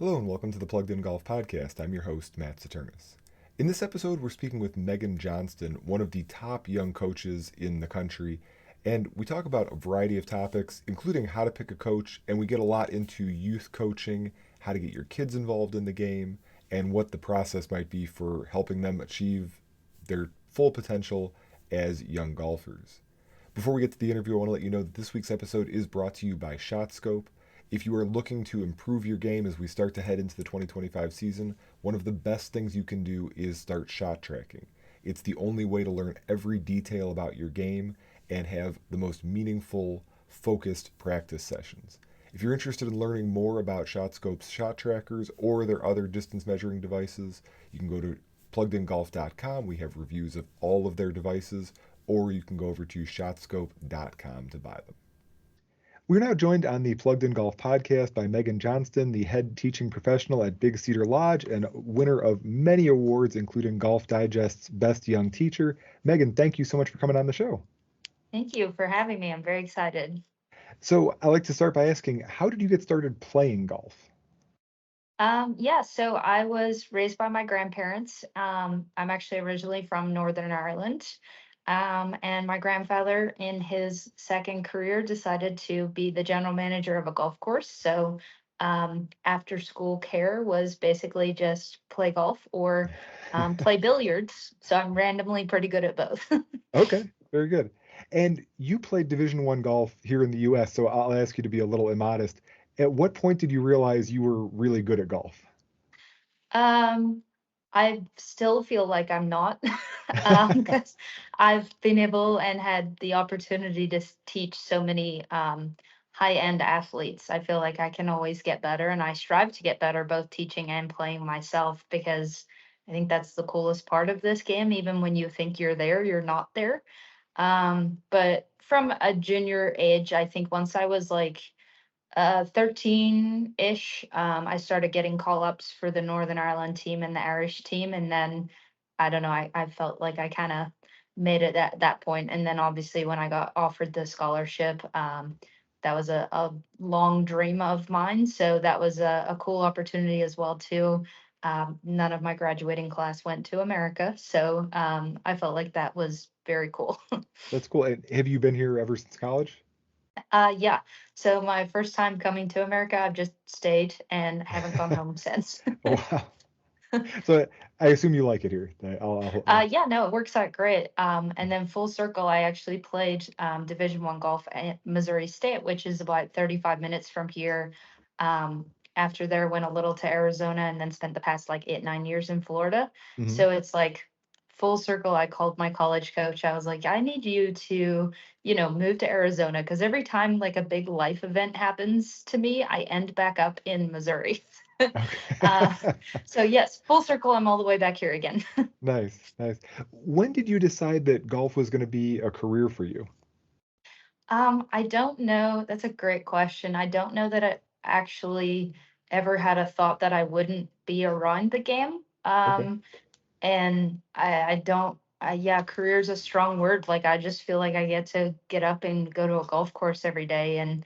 Hello and welcome to the Plugged In Golf Podcast. I'm your host, Matt Saturnis. In this episode, we're speaking with Megan Johnston, one of the top young coaches in the country, and we talk about a variety of topics, including how to pick a coach, and we get a lot into youth coaching, how to get your kids involved in the game, and what the process might be for helping them achieve their full potential as young golfers. Before we get to the interview, I want to let you know that this week's episode is brought to you by ShotScope. If you are looking to improve your game as we start to head into the 2025 season, one of the best things you can do is start shot tracking. It's the only way to learn every detail about your game and have the most meaningful, focused practice sessions. If you're interested in learning more about ShotScope's shot trackers or their other distance measuring devices, you can go to pluggedingolf.com. We have reviews of all of their devices, or you can go over to shotscope.com to buy them. We're now joined on the Plugged In Golf podcast by Megan Johnston, the head teaching professional at Big Cedar Lodge and winner of many awards, including Golf Digest's Best Young Teacher. Megan, thank you so much for coming on the show. Thank you for having me. I'm very excited. So I like to start by asking, how did you get started playing golf? So I was raised by my grandparents. I'm actually originally from Northern Ireland. And my grandfather, in his second career, decided to be the general manager of a golf course. So after school care was basically just play golf or play billiards. So I'm randomly pretty good at both. Okay, very good. And you played Division One golf here in the U.S., so I'll ask you to be a little immodest. At what point did you realize you were really good at golf? Um, I still feel like I'm not, because I've been able and had the opportunity to teach so many high-end athletes. I feel like I can always get better, and I strive to get better, both teaching and playing myself, because I think that's the coolest part of this game. Even when you think you're there, you're not there. But from a junior age, I think once I was like 13-ish, I started getting call-ups for the Northern Ireland team and the Irish team, and then I don't know, I felt like I kind of made it at that point. And then obviously when I got offered the scholarship, that was a long dream of mine. So that was a cool opportunity as well too. None of my graduating class went to America, so I felt like that was very cool. That's cool. And have you been here ever since college? Yeah. So my first time coming to America, I've just stayed and haven't gone home since. Oh, wow. So I assume you like it here. Yeah, no, it works out great. And then full circle, I actually played Division One golf at Missouri State, which is about 35 minutes from here. After there, went a little to Arizona, and then spent the past like 8, 9 years in Florida. Mhm. So it's like full circle. I called my college coach. I was like, I need you to, move to Arizona, because every time like a big life event happens to me, I end back up in Missouri. uh, Okay. so yes, full circle. I'm all the way back here again. Nice, nice. When did you decide that golf was going to be a career for you? I don't know. That's a great question. I don't know that I actually ever had a thought that I wouldn't be around the game. Okay. And I don't, yeah, career is a strong word. Like, I just feel like I get to get up and go to a golf course every day. And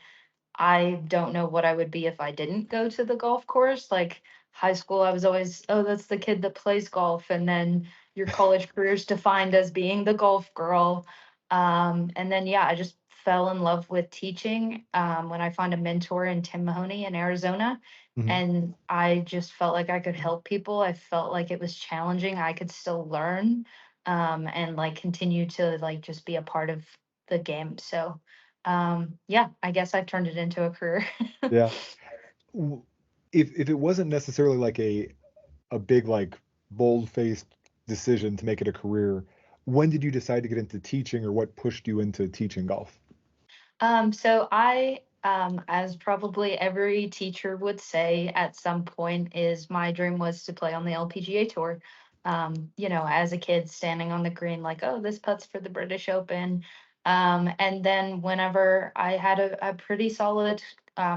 I don't know what I would be if I didn't go to the golf course. Like, high school, I was always, oh, that's the kid that plays golf. And then your college career is defined as being the golf girl. And then, yeah, I just fell in love with teaching when I found a mentor in Tim Mahoney in Arizona. Mhm. And I just felt like I could help people. I felt like it was challenging. I could still learn, and like continue to like just be a part of the game. So, yeah, I guess I've turned it into a career. Yeah. W- if it wasn't necessarily like a big like bold-faced decision to make it a career, when did you decide to get into teaching or what pushed you into teaching golf? So I, as probably every teacher would say at some point, is my dream was to play on the LPGA tour. As a kid standing on the green, like, oh, this putt's for the British Open. And then whenever I had a pretty solid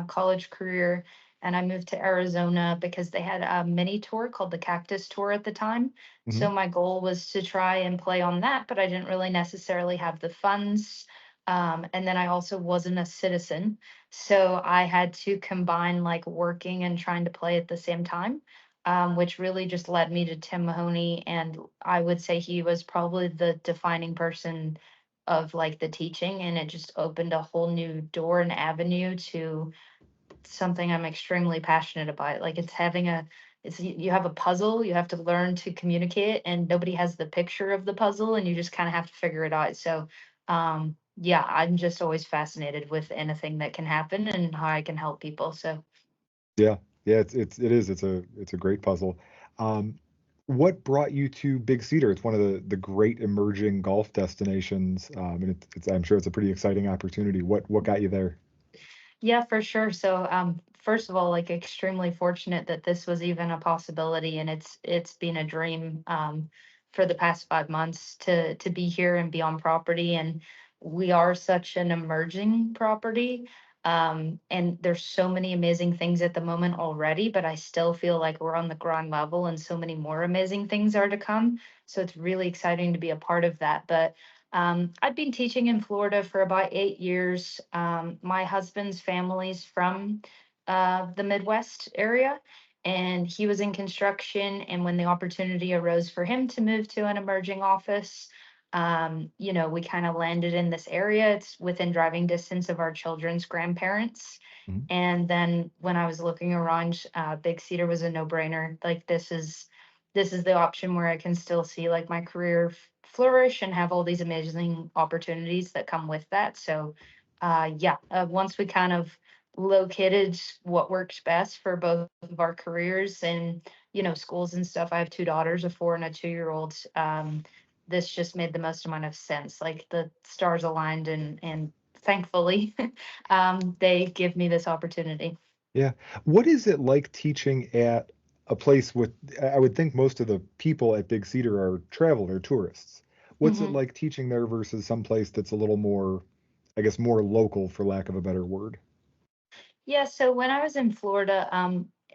college career, and I moved to Arizona because they had a mini tour called the Cactus Tour at the time. Hmm. So my goal was to try and play on that, but I didn't really necessarily have the funds. And then I also wasn't a citizen. So I had to combine like working and trying to play at the same time, which really just led me to Tim Mahoney. And I would say he was probably the defining person of like the teaching. And it just opened a whole new door and avenue to something I'm extremely passionate about. Like it's having a you have a puzzle, you have to learn to communicate and nobody has the picture of the puzzle and you just kind of have to figure it out. So yeah, I'm just always fascinated with anything that can happen and how I can help people. So Yeah, yeah, it's a great puzzle. Um, what brought you to Big Cedar? It's one of the great emerging golf destinations, and it's I'm sure it's a pretty exciting opportunity. What got you there? yeah, for sure. So, first of all, like extremely fortunate that this was even a possibility, and it's been a dream for the past 5 months to be here and be on property. And we are such an emerging property, and there's so many amazing things at the moment already. But I still feel like we're on the ground level, and so many more amazing things are to come. So it's really exciting to be a part of that. But I've been teaching in Florida for about 8 years. My husband's family's from the Midwest area, and he was in construction. And when the opportunity arose for him to move to an emerging office, we kind of landed in this area. It's within driving distance of our children's grandparents. Mhm. And then when I was looking around, Big Cedar was a no-brainer. Like this is the option where I can still see like my career flourish and have all these amazing opportunities that come with that. So, yeah, once we kind of located what works best for both of our careers and schools and stuff. I have two daughters, a 4 and a 2-year-old. This just made the most amount of sense. Like the stars aligned, and thankfully, they give me this opportunity. Yeah. What is it like teaching at a place with, I would think most of the people at Big Cedar are traveler tourists. What's it Mhm. like teaching there versus some place that's a little more, I guess, more local, for lack of a better word? Yeah, so when I was in Florida,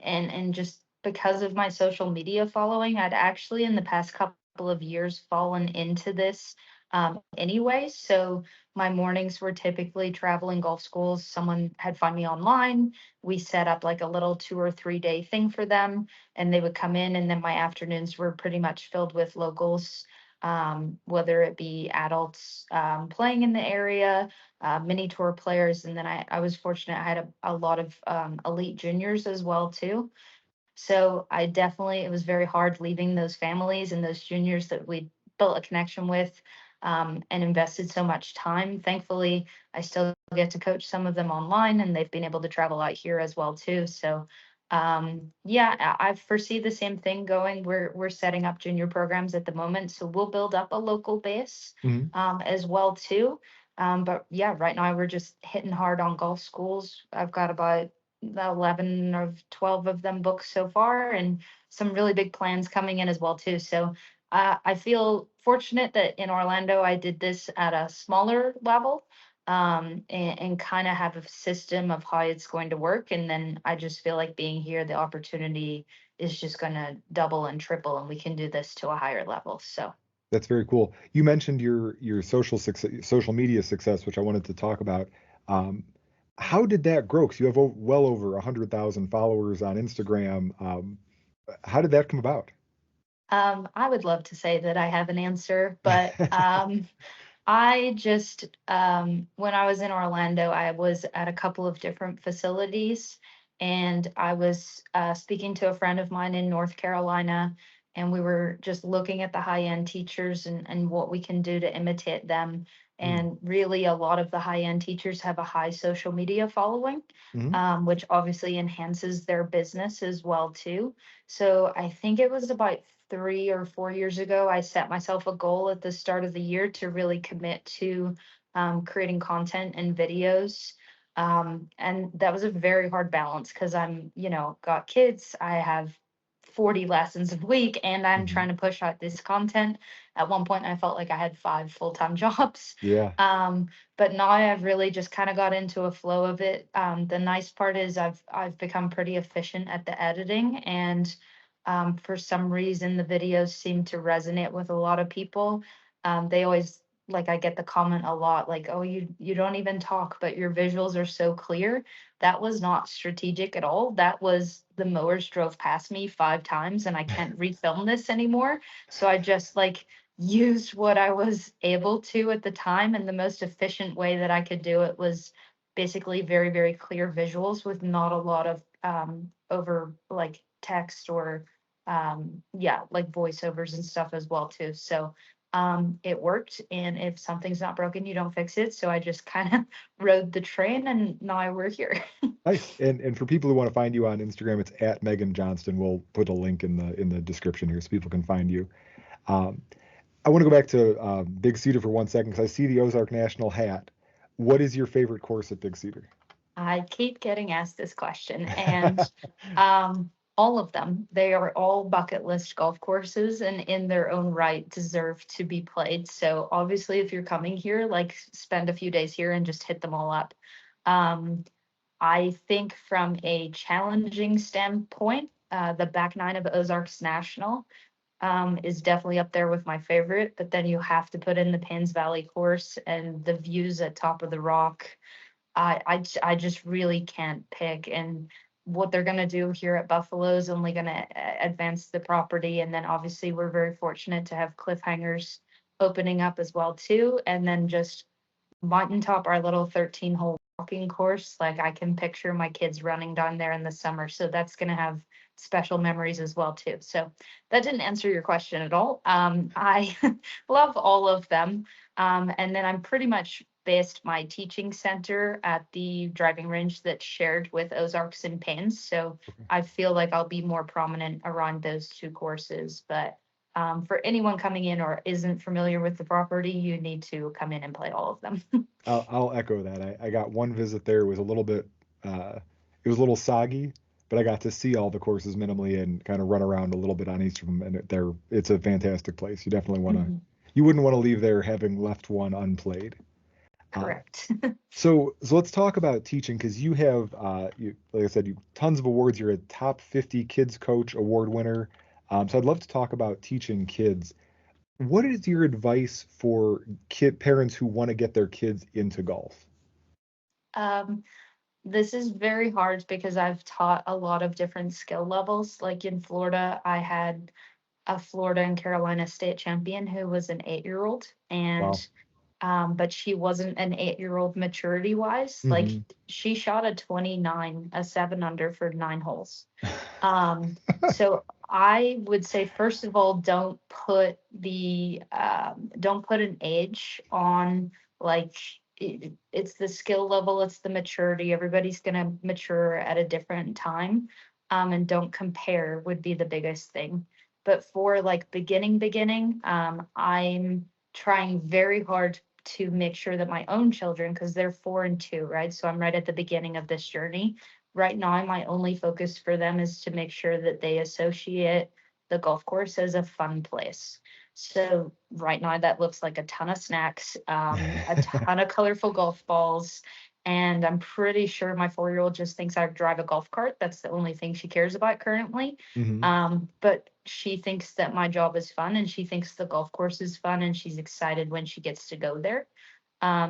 and just because of my social media following, I'd actually in the past couple of years fallen into this anyway. So my mornings were typically traveling golf schools. Someone had found me online. We set up like a little 2 or 3 day thing for them, and they would come in, and then my afternoons were pretty much filled with locals. Whether it be adults playing in the area, mini tour players, and then I was fortunate I had a lot of elite juniors as well too. So I definitely it was very hard leaving those families and those juniors that we built a connection with, and invested so much time. Thankfully, I still get to coach some of them online, and they've been able to travel out here as well too. So yeah, I foresee the same thing going. We're setting up junior programs at the moment, so we'll build up a local base Mhm. as well too. But yeah, right now we're just hitting hard on golf schools. I've got about 11 or 12 of them booked so far, and some really big plans coming in as well too. So I feel fortunate that in Orlando I did this at a smaller level, and kind of have a system of how it's going to work. And then I just feel like being here, the opportunity is just going to double and triple, and we can do this to a higher level. So. That's very cool. You mentioned your social media success, which I wanted to talk about. Um, how did that grow? Because you have well over 100,000 followers on Instagram. How did that come about? I would love to say that I have an answer, but I just, when I was in Orlando, I was at a couple of different facilities, and I was speaking to a friend of mine in North Carolina, and we were just looking at the high-end teachers and what we can do to imitate them. Mm. And really, a lot of the high-end teachers have a high social media following, Mhm. which obviously enhances their business as well too. So I think it was about 3 or 4 years ago, I set myself a goal at the start of the year to really commit to creating content and videos. And that was a very hard balance because got kids. I have 40 lessons a week, and I'm Mhm. trying to push out this content. At one point, I felt like I had 5 full-time jobs. Yeah, Um, but now I've really just kind of got into a flow of it. The nice part is I've become pretty efficient at the editing, and for some reason, the videos seem to resonate with a lot of people. They always like I get the comment a lot, like, oh, you don't even talk, but your visuals are so clear. That was not strategic at all. That was the mowers drove past me 5 times and I can't refilm this anymore. So I just like used what I was able to at the time, and the most efficient way that I could do it was basically very, very clear visuals with not a lot of over like text or yeah, like voiceovers and stuff as well too. So it worked, and if something's not broken, you don't fix it. So I just kind of rode the train, and now we're here. Nice. And for people who want to find you on Instagram, it's at Megan Johnston. We'll put a link in the description here so people can find you. Um, I want to go back to Big Cedar for 1 second because I see the Ozark National hat. What is your favorite course at Big Cedar? I keep getting asked this question, and all of them, they are all bucket list golf courses and in their own right deserve to be played. So obviously, if you're coming here, like spend a few days here and just hit them all up. Um, I think from a challenging standpoint, the back nine of Ozarks National is definitely up there with my favorite. But then you have to put in the Paynes Valley course and the views at Top of the Rock. I just really can't pick. And what they're gonna do here at Buffalo is only gonna advance the property. And then obviously we're very fortunate to have Cliffhangers opening up as well too. And then just Mountaintop, our little 13-hole walking course, like I can picture my kids running down there in the summer. So that's gonna have special memories as well too. So that didn't answer your question at all. I love all of them. And then I'm pretty much based my teaching center at the driving range that's shared with Ozarks and Paynes. So I feel like I'll be more prominent around those two courses. But for anyone coming in or isn't familiar with the property, you need to come in and play all of them. I'll echo that. I got one visit there. It was a little bit, it was a little soggy, but I got to see all the courses minimally and kind of run around a little bit on each of them. And it's a fantastic place. You definitely want to, Mhm. you wouldn't want to leave there having left one unplayed. Uh, Correct. so let's talk about teaching because you have, like I said, you tons of awards. You're a top 50 kids coach award winner. So I'd love to talk about teaching kids. What is your advice for kid parents who want to get their kids into golf? Um, this is very hard because I've taught a lot of different skill levels. Like in Florida, I had a Florida and Carolina state champion who was an 8-year-old, and Wow. but she wasn't an 8-year-old maturity wise. Like Hmm. she shot a 29, a 7 under for 9 holes. So I would say, first of all, don't put an age on, like it's the skill level, it's the maturity. Everybody's gonna mature at a different time. And don't compare would be the biggest thing. But for like beginning, I'm trying very hard to make sure that my own children, because they're 4 and 2, right? So I'm right at the beginning of this journey. Right now, my only focus for them is to make sure that they associate the golf course as a fun place. So right now, that looks like a ton of snacks, a ton of colorful golf balls, and I'm pretty sure my 4-year-old just thinks I drive a golf cart. That's the only thing she cares about currently. Hmm. But she thinks that my job is fun, and she thinks the golf course is fun, and she's excited when she gets to go there.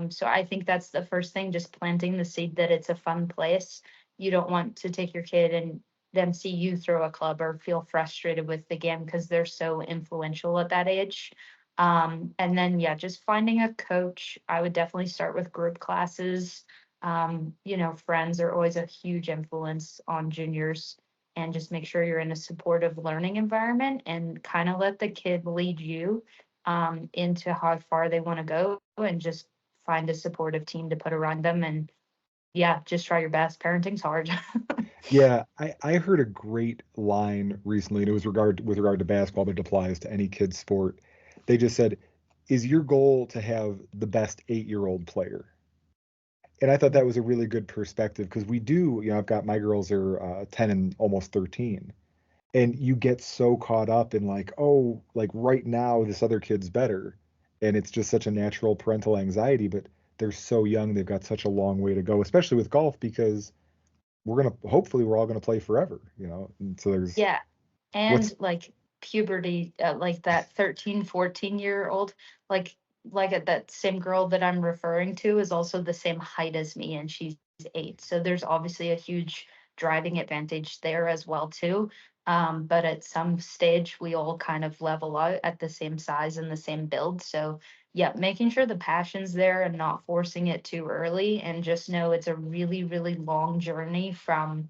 So I think that's the first thing, just planting the seed that it's a fun place. You don't want to take your kid and them see you throw a club or feel frustrated with the game because they're so influential at that age. And then, yeah, just finding a coach. I would definitely start with group classes. Friends are always a huge influence on juniors, and just make sure you're in a supportive learning environment and kind of let the kid lead you into how far they want to go, and just find a supportive team to put around them. And yeah, just try your best. Parenting's hard. Yeah, I heard a great line recently, and it was with regard to basketball, but it applies to any kid's sport. They just said, "Is your goal to have the best 8-year-old player?" And I thought that was a really good perspective because we do, I've got my girls are 10 and almost 13, and you get so caught up in like, oh, like right now this other kid's better, and it's just such a natural parental anxiety, but they're so young, they've got such a long way to go, especially with golf because hopefully we're all gonna play forever. And so there's Yeah. And what's like puberty, like that 13, 14-year old, like that same girl that I'm referring to is also the same height as me, and she's 8. So there's obviously a huge driving advantage there as well too. But at some stage, we all kind of level out at the same size and the same build. So yeah, making sure the passion's there and not forcing it too early, and just know it's a really, really long journey from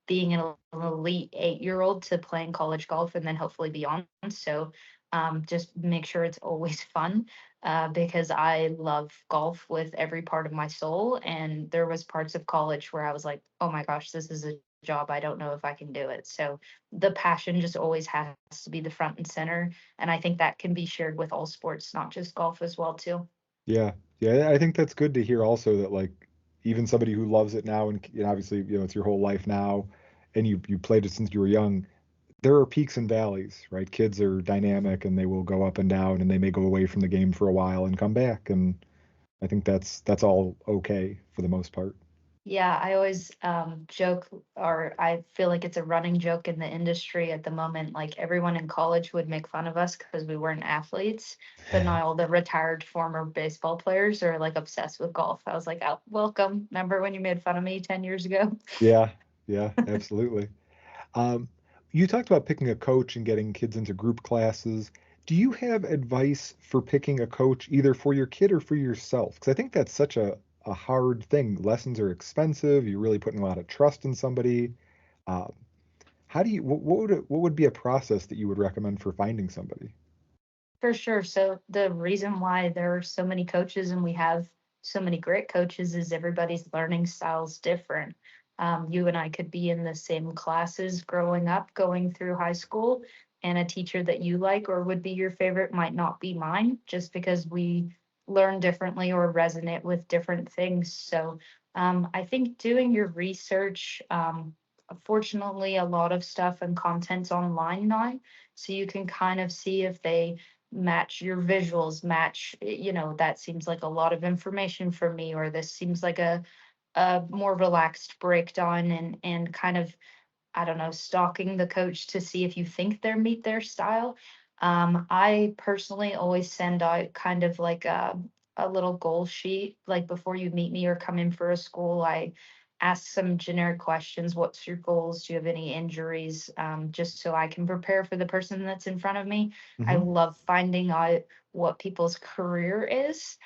being an elite 8-year-old to playing college golf and then hopefully beyond. So just make sure it's always fun, because I love golf with every part of my soul. And there was parts of college where I was like, oh my gosh, this is a job. I don't know if I can do it. So the passion just always has to be the front and center. And I think that can be shared with all sports, not just golf as well, too. Yeah, yeah, I think that's good to hear also that like even somebody who loves it now and obviously it's your whole life now and you played it since you were young, there are peaks and valleys, right? Kids are dynamic and they will go up and down and they may go away from the game for a while and come back, and I think that's all okay for the most part. Yeah, I always joke, or I feel like it's a running joke in the industry at the moment. Like everyone in college would make fun of us because we weren't athletes, but now all the retired former baseball players are like obsessed with golf. I was like, oh, welcome. Remember when you made fun of me 10 years ago? Yeah, yeah, absolutely. Um, you talked about picking a coach and getting kids into group classes. Do you have advice for picking a coach either for your kid or for yourself? Because I think that's such a hard thing. Lessons are expensive. You're really putting a lot of trust in somebody. Um, how do you, what would be a process that you would recommend for finding somebody? For sure. So the reason why there are so many coaches and we have so many great coaches is everybody's learning style's different. You and I could be in the same classes growing up, going through high school, and a teacher that you like or would be your favorite might not be mine, just because we learn differently or resonate with different things. So I think doing your research, fortunately, a lot of stuff and content's online now. So you can kind of see if they match your visuals, match, that seems like a lot of information for me, or this seems like a more relaxed breakdown, and kind of, I don't know, stalking the coach to see if you think they meet their style. I personally always send out kind of like a little goal sheet, like before you meet me or come in for a school. I ask some generic questions. What's your goals? Do you have any injuries? Just so I can prepare for the person that's in front of me. I Hmm. love finding out what people's career is,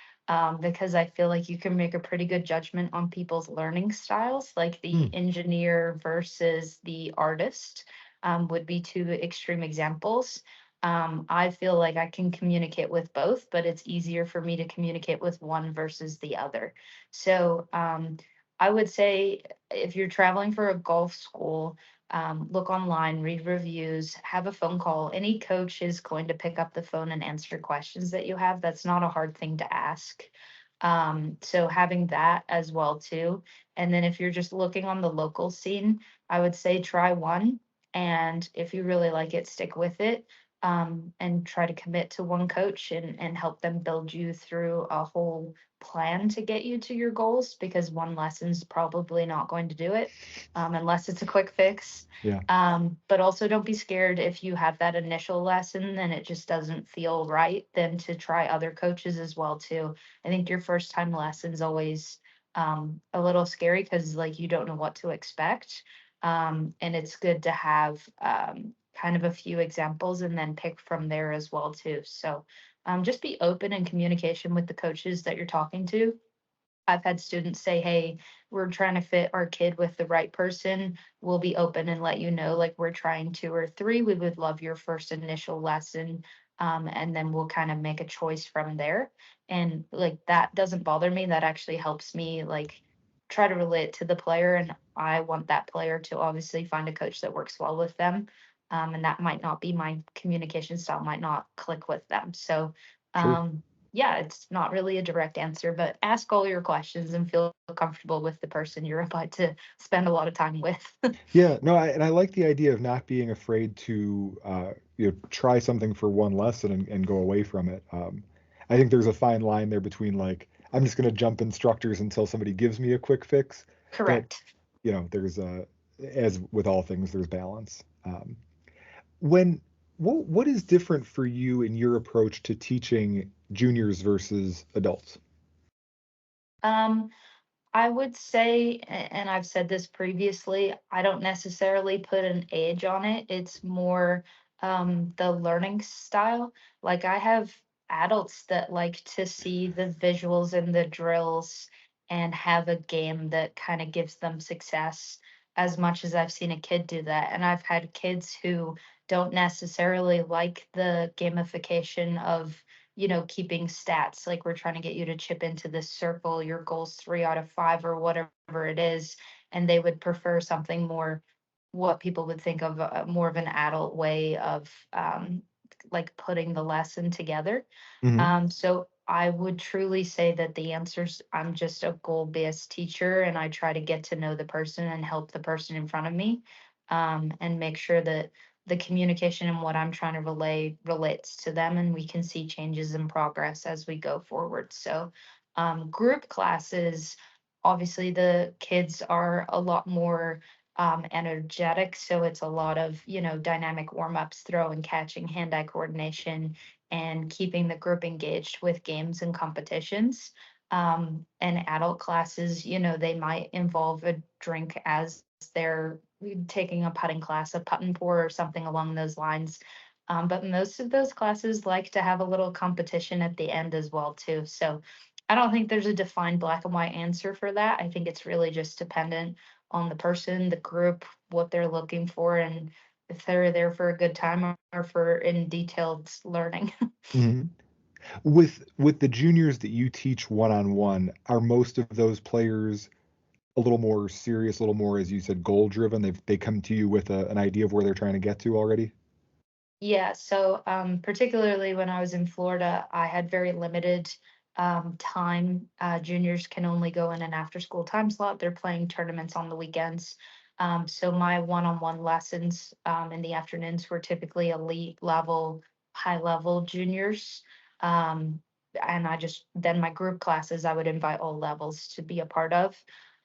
because I feel like you can make a pretty good judgment on people's learning styles, like the engineer versus the artist, would be two extreme examples. I feel like I can communicate with both, but it's easier for me to communicate with one versus the other. So I would say if you're traveling for a golf school, look online, read reviews, have a phone call. Any coach is going to pick up the phone and answer questions that you have. That's not a hard thing to ask. So having that as well too. And then if you're just looking on the local scene, I would say try one. And if you really like it, stick with it. And try to commit to one coach and help them build you through a whole plan to get you to your goals, because one lesson's probably not going to do it, unless it's a quick fix. Yeah, But also don't be scared if you have that initial lesson and it just doesn't feel right, then to try other coaches as well too. I think your first time lesson's always a little scary because like you don't know what to expect. And it's good to have kind of a few examples and then pick from there as well too. So just be open in communication with the coaches that you're talking to. I've had students say, hey, we're trying to fit our kid with the right person. We'll be open and let you know, like we're trying 2 or 3. We would love your first initial lesson. And then we'll kind of make a choice from there. And like that doesn't bother me. That actually helps me like try to relate to the player. And I want that player to obviously find a coach that works well with them. And that might not be my communication style, might not click with them. So sure. um, yeah, it's not really a direct answer, but ask all your questions and feel comfortable with the person you're about to spend a lot of time with. Yeah, no, and I like the idea of not being afraid to try something for one lesson and go away from it. I think there's a fine line there between like I'm just going to jump instructors until somebody gives me a quick fix, but Correct. there's as with all things, there's balance. When What is different for you in your approach to teaching juniors versus adults? Um, I would say, and I've said this previously, I don't necessarily put an age on it. It's more the learning style. Like I have adults that like to see the visuals and the drills and have a game that kind of gives them success as much as I've seen a kid do that. And I've had kids who don't necessarily like the gamification of keeping stats. Like we're trying to get you to chip into this circle, your goal's 3 out of 5 or whatever it is. And they would prefer something more, what people would think of more of an adult way of like putting the lesson together. Hmm. So I would truly say that the answers, I'm just a goal-based teacher and I try to get to know the person and help the person in front of me, and make sure that the communication and what I'm trying to relay relates to them and we can see changes in progress as we go forward. So group classes, obviously the kids are a lot more energetic. So it's a lot of, dynamic warm-ups, throwing, catching, hand-eye coordination, and keeping the group engaged with games and competitions. And adult classes, they might involve a drink as they're taking a putting class, a putt and pour or something along those lines. But most of those classes like to have a little competition at the end as well too. So I don't think there's a defined black and white answer for that. I think it's really just dependent on the person, the group, what they're looking for, and if they're there for a good time or for in detailed learning. Hmm. With the juniors that you teach one-on-one, are most of those players a little more serious, a little more, as you said, goal driven? They come to you with an idea of where they're trying to get to already? Yeah, so particularly when I was in Florida, I had very limited time. Juniors can only go in an after school time slot. They're playing tournaments on the weekends. So my one-on-one lessons in the afternoons were typically elite level, high level juniors. Um, and then my group classes, I would invite all levels to be a part of.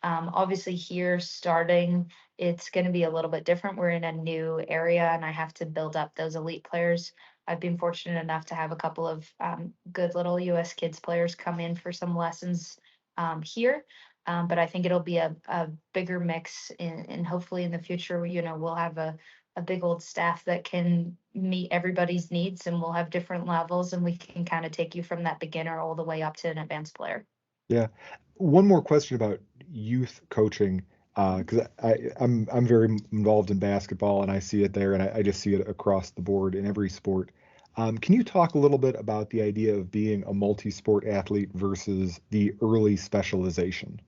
Obviously, here starting it's going to be a little bit different. We're in a new area and I have to build up those elite players. I've been fortunate enough to have a couple of good little US kids players come in for some lessons here. But I think it'll be a bigger mix and hopefully in the future, we'll have a big old staff that can meet everybody's needs and we'll have different levels and we can kind of take you from that beginner all the way up to an advanced player. Yeah. One more question about youth coaching, because I'm very involved in basketball and I see it there, and I just see it across the board in every sport. Can you talk a little bit about the idea of being a multi-sport athlete versus the early specialization?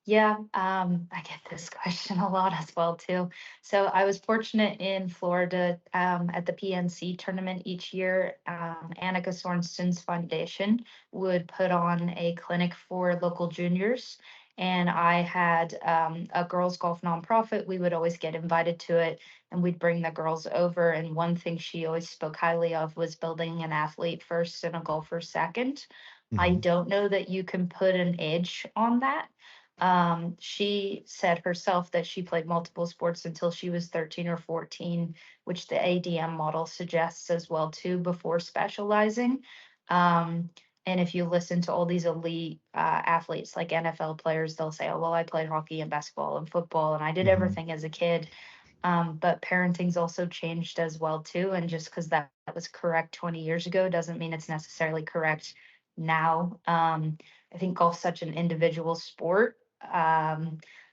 Yeah, I get this question a lot as well too. So I was fortunate in Florida at the PNC tournament each year. Annika Sorensen's foundation would put on a clinic for local juniors, and I had a girls golf nonprofit. We would always get invited to it, and we'd bring the girls over. And one thing she always spoke highly of was building an athlete first and a golfer second. I Hmm. don't know that you can put an age on that. She said herself that she played multiple sports until she was 13 or 14, which the ADM model suggests as well too before specializing. Um, and if you listen to all these elite athletes like NFL players, they'll say, "Oh, well, I played hockey and basketball and football, and I did Hmm. everything as a kid." But parenting's also changed as well too. And just because that was correct 20 years ago doesn't mean it's necessarily correct now. I think golf's such an individual sport. I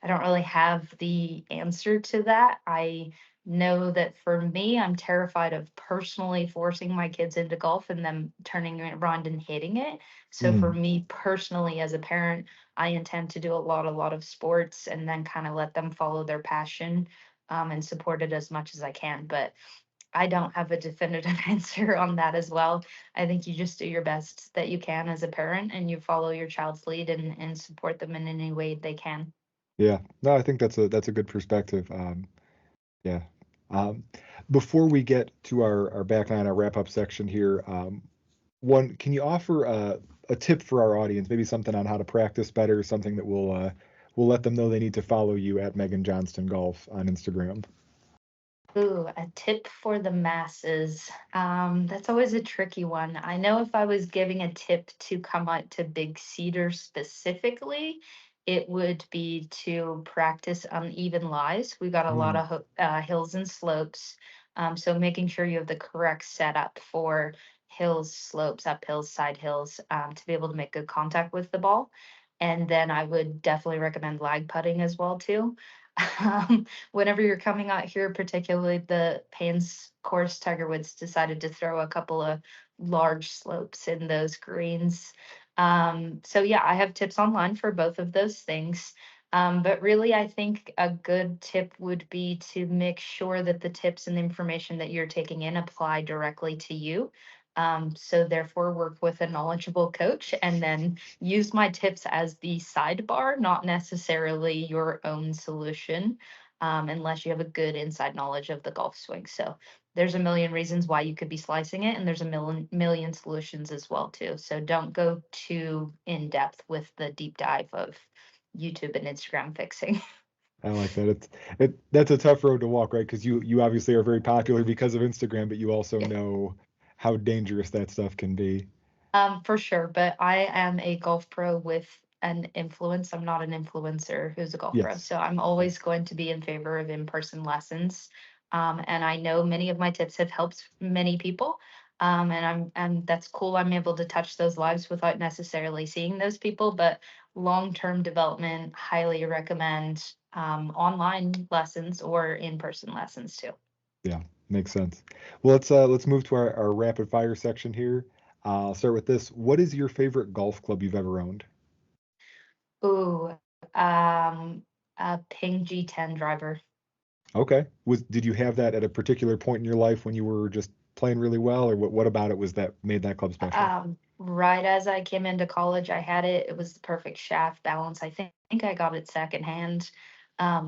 don't really have the answer to that. I know that for me, I'm terrified of personally forcing my kids into golf and them turning it around and hating it. So for Hmm. me personally, as a parent, I intend to do a lot of sports and then kind of let them follow their passion, and support it as much as I can. But I don't have a definitive answer on that as well. I think you just do your best that you can as a parent and you follow your child's lead and support them in any way they can. Yeah. No, I think that's a good perspective. Yeah. Um, Before we get to our back nine, our wrap up section here, one, can you offer a tip for our audience, maybe something on how to practice better, something that will let them know they need to follow you at Megan Johnston Golf on Instagram? Ooh, a tip for the masses. That's always a tricky one. I know if I was giving a tip to come out to Big Cedar specifically, it would be to practice uneven lies. We got a lot Mm, of hills and slopes. So making sure you have the correct setup for hills, slopes, up hills, side hills, to be able to make good contact with the ball. And then I would definitely recommend lag putting as well too. Whenever you're coming out here, particularly the Paynes course, Tiger Woods decided to throw a couple of large slopes in those greens. So yeah, I have tips online for both of those things. But really, I think a good tip would be to make sure that the tips and the information that you're taking in apply directly to you. So therefore, work with a knowledgeable coach and then use my tips as the sidebar, not necessarily your own solution, unless you have a good inside knowledge of the golf swing. So there's a million reasons why you could be slicing it, and there's a million solutions as well too. So don't go too in depth with the deep dive of YouTube and Instagram fixing. I like that. That's a tough road to walk, right? Because you obviously are very popular because of Instagram, but you also know how dangerous that stuff can be. For sure, but I am a golf pro with an influence. I'm not an influencer who's a golf pro. Yes. So I'm always going to be in favor of in-person lessons. And I know many of my tips have helped many people. And that's cool. I'm able to touch those lives without necessarily seeing those people, but long-term development, highly recommend online lessons or in-person lessons too. Yeah, makes sense. Well, let's move to our rapid fire section here. I'll start with this. What is your favorite golf club you've ever owned? Ooh, um, a Ping G10 driver. Okay. Did you have that at a particular point in your life when you were just playing really well, or what about it was that made that club special? Right as I came into college, I had it. It was the perfect shaft balance. I think I got it secondhand.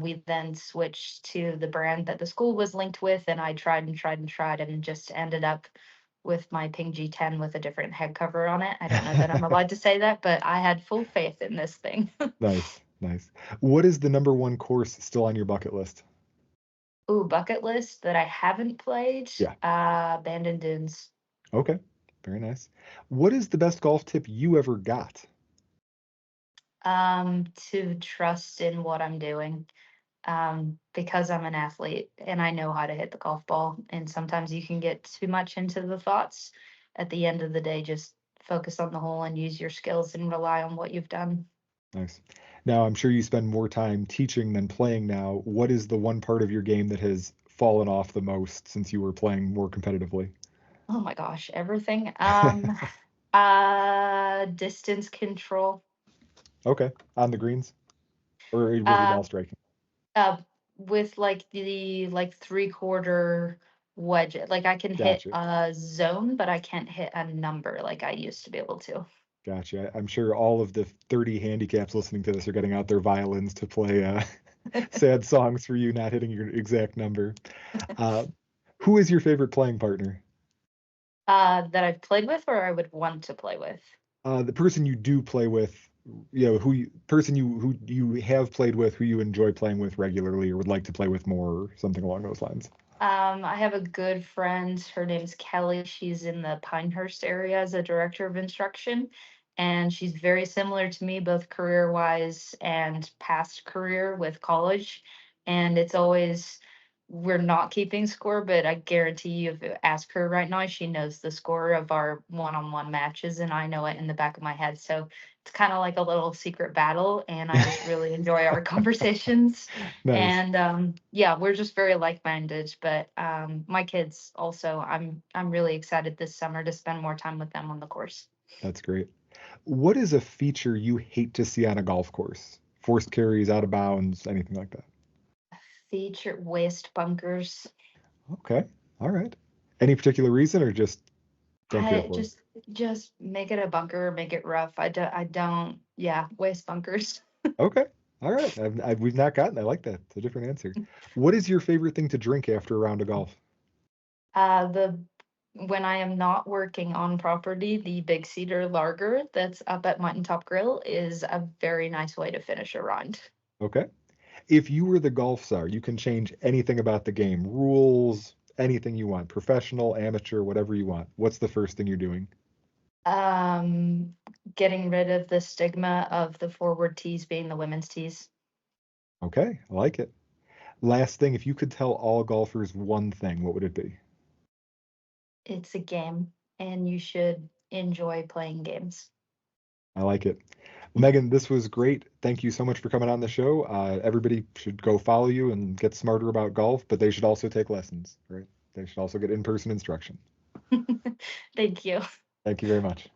We then switched to the brand that the school was linked with, and I tried and tried and tried and just ended up with my Ping G10 with a different head cover on it. I don't know that I'm allowed to say that, but I had full faith in this thing. Nice, nice. What is the number one course still on your bucket list? Ooh, bucket list that I haven't played. Yeah. Bandon Dunes. Okay. Very nice. What is the best golf tip you ever got? To trust in what I'm doing. Because I'm an athlete and I know how to hit the golf ball. And sometimes you can get too much into the thoughts. At the end of the day, just focus on the hole and use your skills and rely on what you've done. Nice. Now, I'm sure you spend more time teaching than playing now. What is the one part of your game that has fallen off the most since you were playing more competitively? Oh my gosh, everything. Distance control. Okay. On the greens? Or with your ball Um, striking? uh, with like the like 3/4 wedge. Like I can hit Gotcha. a zone, but I can't hit a number like I used to be able to. Gotcha. I'm sure all of the 30 handicaps listening to this are getting out their violins to play sad songs for you not hitting your exact number. Uh, who is your favorite playing partner? That I've played with or I would want to play with. The person you do play with, person who you have played with, who you enjoy playing with regularly, or would like to play with more, or something along those lines. I have a good friend. Her name's Kelly. She's in the Pinehurst area as a director of instruction. And she's very similar to me, both career wise and past career with college. And it's always, we're not keeping score, but I guarantee you, if you ask her right now, she knows the score of our one on one matches, and I know it in the back of my head. So it's kind of like a little secret battle. And I just really enjoy our conversations. Nice. And yeah, we're just very like-minded. But my kids also, I'm really excited this summer to spend more time with them on the course. That's great. What is a feature you hate to see on a golf course? Forced carries, out of bounds, anything like that? Feature waste bunkers. Okay. All right. Any particular reason, or just don't care I for it? just make it a bunker, make it rough. I don't, yeah, waste bunkers. Okay. All right. We've not gotten. I like that. It's a different answer. What is your favorite thing to drink after a round of golf? The When I am not working on property, the Big Cedar Lager that's up at Mountaintop Grill is a very nice way to finish a round. Okay. If you were the golf star, you can change anything about the game, rules, anything you want, professional, amateur, whatever you want. What's the first thing you're doing? Um, Getting rid of the stigma of the forward tees being the women's tees. Okay, I like it. Last thing, if you could tell all golfers one thing, what would it be? It's a game, and you should enjoy playing games. I like it. Well, Megan, this was great. Thank you so much for coming on the show. Everybody should go follow you and get smarter about golf, but they should also take lessons, right? They should also get in-person instruction. Thank you. Thank you very much.